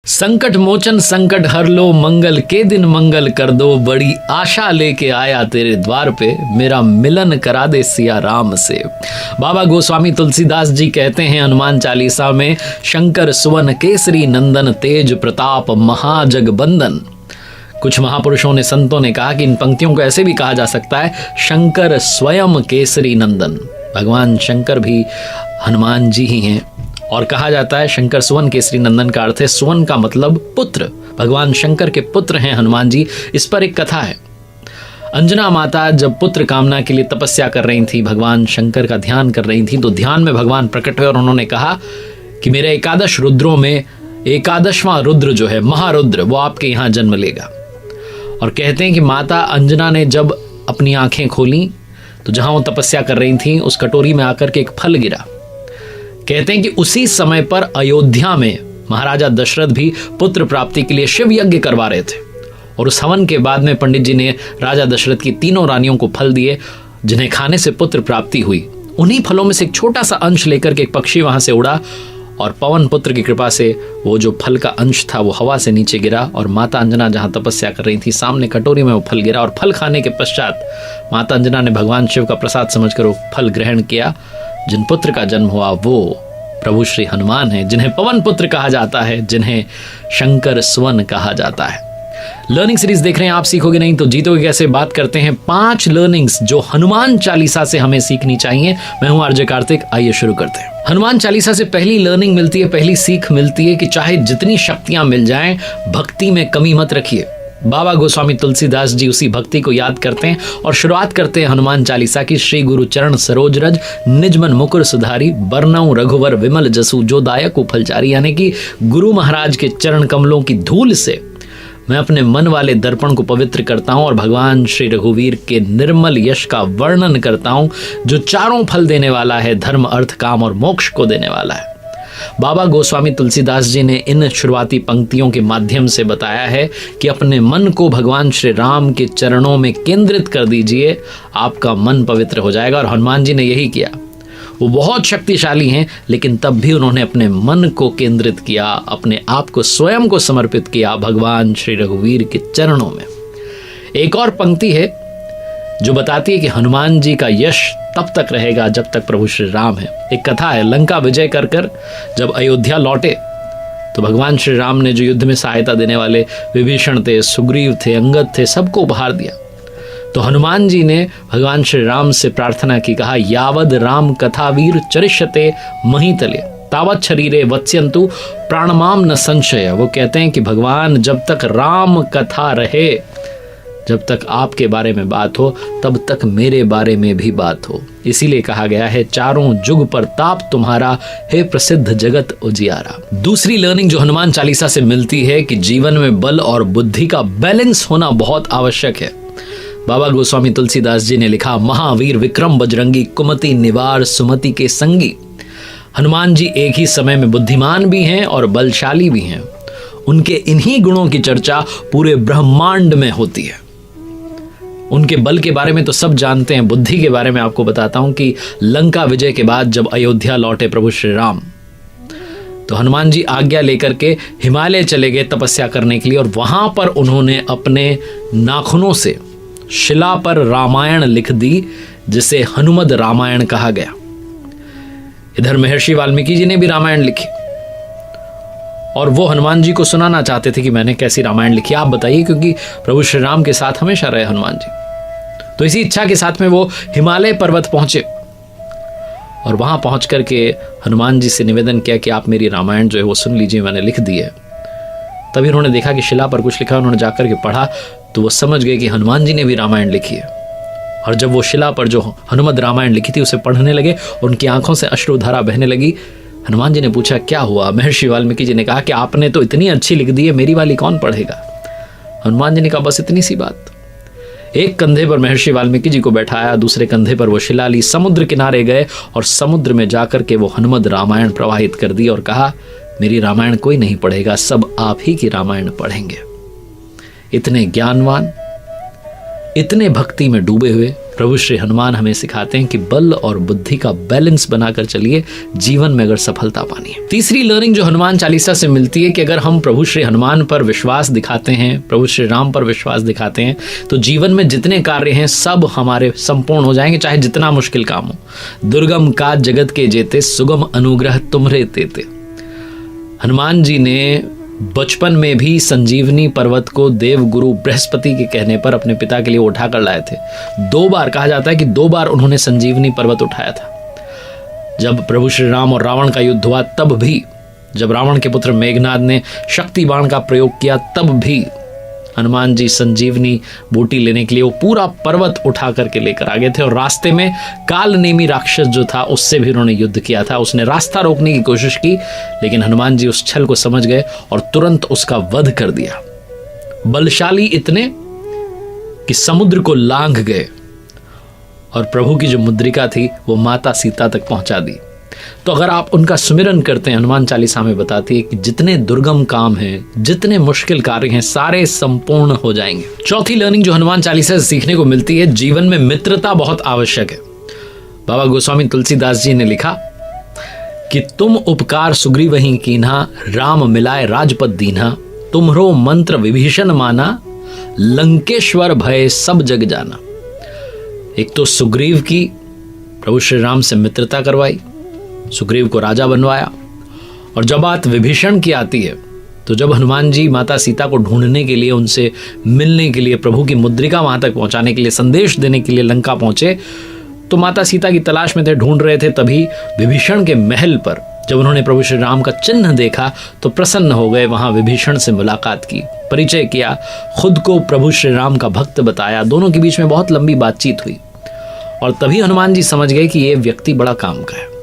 संकट मोचन संकट हर लो, मंगल के दिन मंगल कर दो, बड़ी आशा लेके आया तेरे द्वार पे, मेरा मिलन करा दे सिया राम से। बाबा गोस्वामी तुलसीदास जी कहते हैं हनुमान चालीसा में, शंकर सुवन केसरी नंदन, तेज प्रताप महाजगबंदन। कुछ महापुरुषों ने, संतों ने कहा कि इन पंक्तियों को ऐसे भी कहा जा सकता है, शंकर स्वयं केसरी नंदन। भगवान शंकर भी हनुमान जी ही हैं। और कहा जाता है शंकर सुवन केसरी नंदन का अर्थ है, सुवन का मतलब पुत्र, भगवान शंकर के पुत्र हैं हनुमान जी। इस पर एक कथा है। अंजना माता जब पुत्र कामना के लिए तपस्या कर रही थी, भगवान शंकर का ध्यान कर रही थी, तो ध्यान में भगवान प्रकट हुए और उन्होंने कहा कि मेरे 11 रुद्रों में 11वां रुद्र जो है, महारुद्र, वो आपके यहाँ जन्म लेगा। और कहते हैं कि माता अंजना ने जब अपनी आंखें खोली तो जहां वो तपस्या कर रही थी, उस कटोरी में आकर के एक फल गिरा। कहते हैं कि उसी समय पर अयोध्या में महाराजा दशरथ भी पुत्र प्राप्ति के लिए शिव यज्ञ करवा रहे थे। और उस हवन के बाद में पंडित जी ने राजा दशरथ की 3 रानियों को फल दिए, जिन्हें खाने से पुत्र प्राप्ति हुई। उन्हीं फलों में से एक छोटा सा अंश लेकर के एक पक्षी वहां से उड़ा और पवन पुत्र की कृपा से वो जो फल का अंश था वो हवा से नीचे गिरा और माता अंजना जहां तपस्या कर रही थी, सामने कटोरी में वो फल गिरा। और फल खाने के पश्चात माता अंजना ने भगवान शिव का प्रसाद समझकर वो फल ग्रहण किया। जिन पुत्र का जन्म हुआ वो प्रभु श्री हनुमान हैं, जिन्हें पवन पुत्र कहा जाता है, जिन्हें शंकर सुवन कहा जाता है। लर्निंग सीरीज देख रहे हैं आप, सीखोगे नहीं तो जीतोगे कैसे। बात करते हैं 5 लर्निंग्स जो हनुमान चालीसा से हमें सीखनी चाहिए। मैं हूं आरजे कार्तिक, आइए शुरू करते हैं। हनुमान चालीसा से पहली लर्निंग मिलती है, पहली सीख मिलती है कि चाहे जितनी शक्तियां मिल जाएं, भक्ति में कमी मत रखिए। बाबा गोस्वामी तुलसीदास जी उसी भक्ति को याद करते हैं और शुरुआत करते हैं हनुमान चालीसा की। श्री गुरु चरण सरोज रज, निज मन मुकुर सुधारी, बरनऊं रघुवर विमल जसु, जो दायक फलचारी। यानी कि गुरु महाराज के चरण कमलों की धूल से मैं अपने मन वाले दर्पण को पवित्र करता हूं और भगवान श्री रघुवीर के निर्मल यश का वर्णन करता हूं, जो चारों फल देने वाला है, धर्म अर्थ काम और मोक्ष को देने वाला है। बाबा गोस्वामी तुलसीदास जी ने इन शुरुआती पंक्तियों के माध्यम से बताया है कि अपने मन को भगवान श्री राम के चरणों में केंद्रित कर दीजिए, आपका मन पवित्र हो जाएगा। और हनुमान जी ने यही किया। वो बहुत शक्तिशाली हैं, लेकिन तब भी उन्होंने अपने मन को केंद्रित किया, अपने आप को स्वयं को समर्पित किया भगवान श्री रघुवीर के चरणों में। एक और पंक्ति है जो बताती है कि हनुमान जी का यश तब तक रहेगा जब तक प्रभु श्री राम है। एक कथा है, लंका विजय कर जब अयोध्या लौटे तो भगवान श्री राम ने जो युद्ध में सहायता देने वाले विभीषण थे, सुग्रीव थे, अंगद थे, सबको उपहार दिया। तो हनुमान जी ने भगवान श्री राम से प्रार्थना की, कहा यावद राम कथा वीर चरिष्यते महीतले, तावत शरीरे वत्स्यन्तु प्राणमाम न संशय। वो कहते हैं कि भगवान जब तक राम कथा रहे, जब तक आपके बारे में बात हो, तब तक मेरे बारे में भी बात हो। इसीलिए कहा गया है, चारों जुग प्रताप तुम्हारा, हे प्रसिद्ध जगत उजियारा। दूसरी लर्निंग जो हनुमान चालीसा से मिलती है कि जीवन में बल और बुद्धि का बैलेंस होना बहुत आवश्यक है। बाबा गोस्वामी तुलसीदास जी ने लिखा, महावीर विक्रम बजरंगी, कुमति निवार सुमति के संगी। हनुमान जी एक ही समय में बुद्धिमान भी हैं और बलशाली भी हैं। उनके इन्हीं गुणों की चर्चा पूरे ब्रह्मांड में होती है। उनके बल के बारे में तो सब जानते हैं, बुद्धि के बारे में आपको बताता हूं कि लंका विजय के बाद जब अयोध्या लौटे प्रभु श्री राम, तो हनुमान जी आज्ञा लेकर के हिमालय चले गए तपस्या करने के लिए। और वहां पर उन्होंने अपने नाखूनों से शिला पर रामायण लिख दी, जिसे हनुमद रामायण कहा गया। इधर महर्षि वाल्मीकि जी ने भी रामायण लिखी और वो हनुमान जी को सुनाना चाहते थे कि मैंने कैसी रामायण लिखी, आप बताइए, क्योंकि प्रभु श्री राम के साथ हमेशा रहे हनुमान जी। तो इसी इच्छा के साथ में वो हिमालय पर्वत पहुंचे और वहां पहुंच करके हनुमान जी से निवेदन किया कि आप मेरी रामायण जो है वो सुन लीजिए, मैंने लिख दी है। तभी उन्होंने देखा कि शिला पर कुछ लिखा, उन्होंने जाकर के पढ़ा तो वो समझ गए कि हनुमान जी ने भी रामायण लिखी है। और जब वो शिला पर जो हनुमद रामायण लिखी थी उसे पढ़ने लगे, उनकी आंखों से अश्रुधारा बहने लगी। हनुमान जी ने पूछा क्या हुआ? महर्षि वाल्मीकि जी ने कहा कि आपने तो इतनी अच्छी लिख दी है, मेरी वाली कौन पढ़ेगा? हनुमान जी ने कहा बस इतनी सी बात। एक कंधे पर महर्षि वाल्मीकि जी को बैठाया, दूसरे कंधे पर वो शिला ली, समुद्र किनारे गए और समुद्र में जाकर के वो हनुमद रामायण प्रवाहित कर दी और कहा मेरी रामायण कोई नहीं पढ़ेगा, सब आप ही की रामायण पढ़ेंगे। इतने ज्ञानवान, इतने भक्ति में डूबे हुए, प्रभु श्री हनुमान हमें सिखाते हैं कि बल और बुद्धि का बैलेंस बनाकर चलिए जीवन में अगर सफलता पानी है। तीसरी लर्निंग जो हनुमान चालीसा से मिलती है कि अगर हम प्रभु श्री हनुमान पर विश्वास दिखाते हैं, प्रभु श्री राम पर विश्वास दिखाते हैं, तो जीवन में जितने कार्य हैं सब हमारे संपूर्ण हो जाएंगे, चाहे जितना मुश्किल काम हो। दुर्गम काज जगत के जेते, सुगम अनुग्रह तुमरे तेते। हनुमान जी ने बचपन में भी संजीवनी पर्वत को देव गुरु बृहस्पति के कहने पर अपने पिता के लिए उठा कर लाए थे। 2 बार कहा जाता है कि 2 बार उन्होंने संजीवनी पर्वत उठाया था। जब प्रभु श्री राम और रावण का युद्ध हुआ तब भी, जब रावण के पुत्र मेघनाद ने शक्ति बाण का प्रयोग किया तब भी हनुमान जी संजीवनी बूटी लेने के लिए वो पूरा पर्वत उठा करके लेकर आ गए थे। और रास्ते में कालनेमी राक्षस जो था उससे भी उन्होंने युद्ध किया था। उसने रास्ता रोकने की कोशिश की, लेकिन हनुमान जी उस छल को समझ गए और तुरंत उसका वध कर दिया। बलशाली इतने कि समुद्र को लांघ गए और प्रभु की जो मुद्रिका थी वो माता सीता तक पहुंचा दी। तो अगर आप उनका सुमिरन करते हैं, हनुमान चालीसा में बताती है कि जितने दुर्गम काम हैं, जितने मुश्किल कार्य हैं, सारे संपूर्ण हो जाएंगे। चौथी लर्निंग जो हनुमान चालीसा से सीखने को मिलती है, जीवन में मित्रता बहुत आवश्यक है। बाबा गोस्वामी तुलसीदास जी ने लिखा कि तुम उपकार सुग्रीव ही कीन्हा, राम मिलाए राजपद दीन्हा, तुम्हरो मंत्र विभीषण माना, लंकेश्वर भय सब जग जाना। एक तो सुग्रीव की प्रभु श्री राम से मित्रता करवाई, सुग्रीव को राजा बनवाया। और जब बात विभीषण की आती है तो जब हनुमान जी माता सीता को ढूंढने के लिए, उनसे मिलने के लिए, प्रभु की मुद्रिका वहां तक पहुंचाने के लिए, संदेश देने के लिए लंका पहुंचे, तो माता सीता की तलाश में थे, ढूंढ रहे थे। तभी विभीषण के महल पर जब उन्होंने प्रभु श्री राम का चिन्ह देखा तो प्रसन्न हो गए। वहां विभीषण से मुलाकात की, परिचय किया, खुद को प्रभु श्री राम का भक्त बताया। दोनों के बीच में बहुत लंबी बातचीत हुई और तभी हनुमान जी समझ गए कि ये व्यक्ति बड़ा काम का है।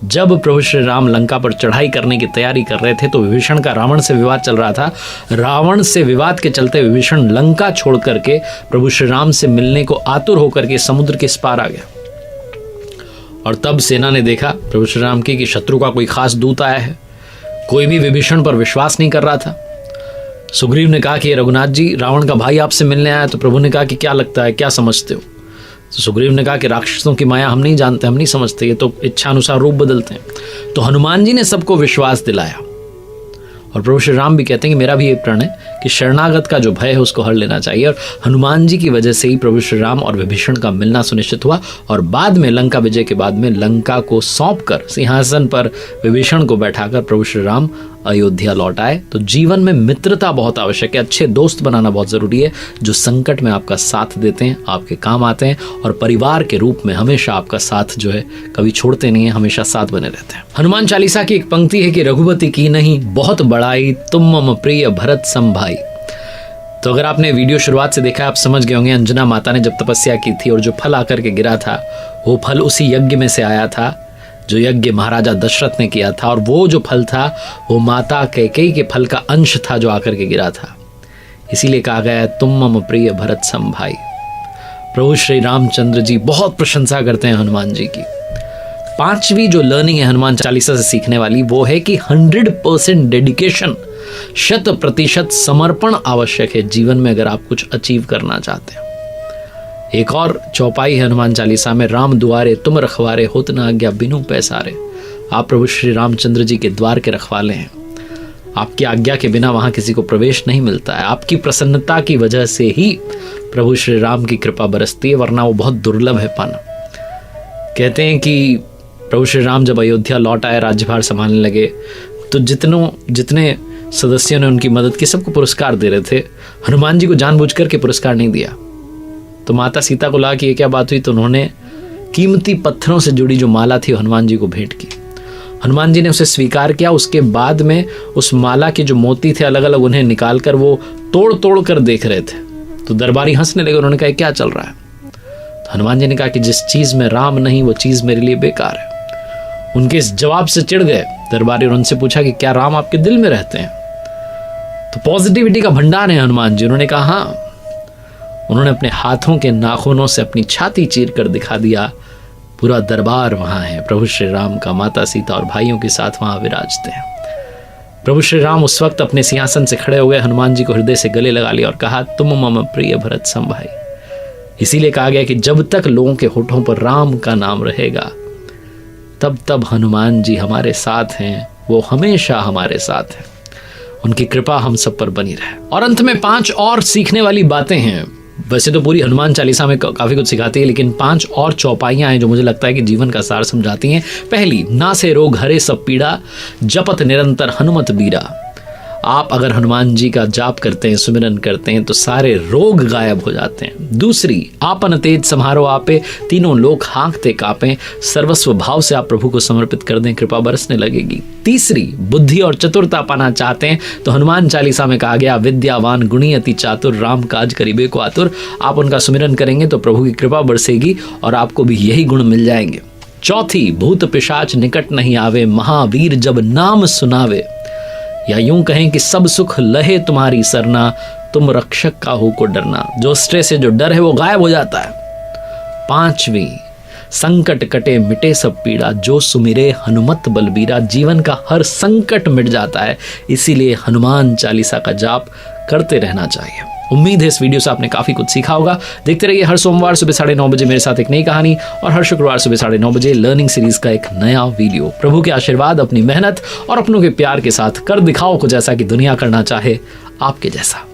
जब प्रभु श्री राम लंका पर चढ़ाई करने की तैयारी कर रहे थे तो विभीषण का रावण से विवाद चल रहा था। रावण से विवाद के चलते विभीषण लंका छोड़ करके प्रभु श्री राम से मिलने को आतुर होकर के समुद्र के इस पार आ गया। और तब सेना ने देखा प्रभु श्री राम की कि शत्रु का कोई खास दूत आया है। कोई भी विभीषण पर विश्वास नहीं कर रहा था। सुग्रीव ने कहा कि रघुनाथ जी, रावण का भाई आपसे मिलने आया। तो प्रभु ने कहा कि क्या लगता है, क्या समझते हो? तो सुग्रीव ने कहा कि राक्षसों की माया हम नहीं जानते, हम नहीं समझते, ये तो इच्छा अनुसार रूप बदलते हैं। तो हनुमान जी ने सबको विश्वास दिलाया। और प्रभु श्री राम भी कहते हैं कि मेरा भी ये प्रण है कि शरणागत का जो भय है उसको हर लेना चाहिए। और हनुमान जी की वजह से ही प्रभु श्री राम और विभीषण का मिलना सुनिश्चित हुआ। और बाद में लंका विजय के बाद में लंका को सौंपकर सिंहासन पर विभीषण को बैठाकर प्रभु श्री राम अयोध्या लौट आए। तो जीवन में मित्रता बहुत आवश्यक है। अच्छे दोस्त बनाना बहुत जरूरी है जो संकट में आपका साथ देते हैं, आपके काम आते हैं और परिवार के रूप में हमेशा आपका साथ जो है कभी छोड़ते नहीं है, हमेशा साथ बने रहते हैं। हनुमान चालीसा की एक पंक्ति है कि रघुपति की नहीं बहुत बड़ाई, तुम मम प्रिय भरत सम भाई। तो अगर आपने वीडियो शुरुआत से देखा, आप समझ गए होंगे अंजना माता ने जब तपस्या की थी और जो फल आकर के गिरा था वो फल उसी यज्ञ में से आया था जो यज्ञ महाराजा दशरथ ने किया था। और वो जो फल था वो माता कैकेयी के फल का अंश था जो आकर के गिरा था। इसीलिए कहा गया है तुम मम प्रिय भरत सम भाई। प्रभु श्री रामचंद्र जी बहुत प्रशंसा करते हैं हनुमान जी की। पांचवी जो लर्निंग है हनुमान चालीसा से सीखने वाली वो है कि 100% डेडिकेशन, 100% समर्पण आवश्यक है जीवन में अगर आप कुछ अचीव करना चाहते हैं। एक और चौपाई है हनुमान चालीसा में, राम दुआरे तुम रखवारे, होत न आज्ञा बिनु पैसारे। आप प्रभु श्री रामचंद्र जी के द्वार के रखवाले हैं। आपकी आज्ञा के बिना वहां किसी को प्रवेश नहीं मिलता है। आपकी प्रसन्नता की वजह से ही प्रभु श्री राम की कृपा बरसती है, वरना वो बहुत दुर्लभ है पाना। कहते हैं कि प्रभु श्री राम जब अयोध्या लौट आए, राज्यभार संभालने लगे, तो जितने सदस्यों ने उनकी मदद की सबको पुरस्कार दे रहे थे। हनुमान जी को जानबूझ करके पुरस्कार नहीं दिया। तो माता सीता को लगा कि ये क्या बात हुई, तो उन्होंने कीमती पत्थरों से जुड़ी जो माला थी हनुमान जी को भेंट की। हनुमान जी ने उसे स्वीकार किया। उसके बाद में उस माला के जो मोती थे अलग अलग उन्हें निकाल कर वो तोड़ तोड़ कर देख रहे थे। तो दरबारी हंसने लगे। उन्होंने कहा क्या चल रहा है? तो हनुमान जी ने कहा कि जिस चीज में राम नहीं वो चीज मेरे लिए बेकार है। उनके इस जवाब से चिढ़ गए दरबारी और उनसे पूछा कि क्या राम आपके दिल में रहते हैं? तो पॉजिटिविटी का भंडार है हनुमान जी। उन्होंने कहा हाँ। उन्होंने अपने हाथों के नाखूनों से अपनी छाती चीर कर दिखा दिया। पूरा दरबार वहां है, प्रभु श्री राम का, माता सीता और भाइयों के साथ वहां विराजते हैं। प्रभु श्री राम उस वक्त अपने सिंहासन से खड़े हो गए, हनुमान जी को हृदय से गले लगा लिया और कहा तुम मम प्रिय भरत सम भाई। इसीलिए कहा गया कि जब तक लोगों के होठों पर राम का नाम रहेगा तब तब हनुमान जी हमारे साथ हैं, वो हमेशा हमारे साथ हैं। उनकी कृपा हम सब पर बनी रहे। और अंत में 5 और सीखने वाली बातें हैं। वैसे तो पूरी हनुमान चालीसा में काफ़ी कुछ सिखाती है, लेकिन 5 और चौपाइयाँ हैं जो मुझे लगता है कि जीवन का सार समझाती हैं। पहली, ना से रोग हरे सब पीड़ा, जपत निरंतर हनुमत बीरा। आप अगर हनुमान जी का जाप करते हैं, सुमिरन करते हैं तो सारे रोग गायब हो जाते हैं। दूसरी, आपन तेज समारोह आपे, तीनों लोग हाँकते कांपे, सर्वस्व भाव से आप प्रभु को समर्पित कर दें, कृपा बरसने लगेगी। तीसरी, बुद्धि और चतुरता पाना चाहते हैं तो हनुमान चालीसा में कहा गया, विद्यावान गुणी अति चातुर, राम काज करीबे को आतुर। आप उनका सुमिरन करेंगे तो प्रभु की कृपा बरसेगी और आपको भी यही गुण मिल जाएंगे। चौथी, भूत पिशाच निकट नहीं आवे, महावीर जब नाम सुनावे। या यूं कहें कि सब सुख लहे तुम्हारी सरना, तुम रक्षक का हो को डरना। जो स्ट्रेस है, जो डर है, वो गायब हो जाता है। पांचवी, संकट कटे मिटे सब पीड़ा, जो सुमिरे हनुमत बलबीरा। जीवन का हर संकट मिट जाता है, इसीलिए हनुमान चालीसा का जाप करते रहना चाहिए। उम्मीद है इस वीडियो से आपने काफी कुछ सीखा होगा। देखते रहिए हर सोमवार सुबह 9:30 बजे मेरे साथ एक नई कहानी, और हर शुक्रवार सुबह 9:30 बजे लर्निंग सीरीज का एक नया वीडियो। प्रभु के आशीर्वाद, अपनी मेहनत और अपनों के प्यार के साथ कर दिखाओ कुछ ऐसा कि दुनिया करना चाहे आपके जैसा।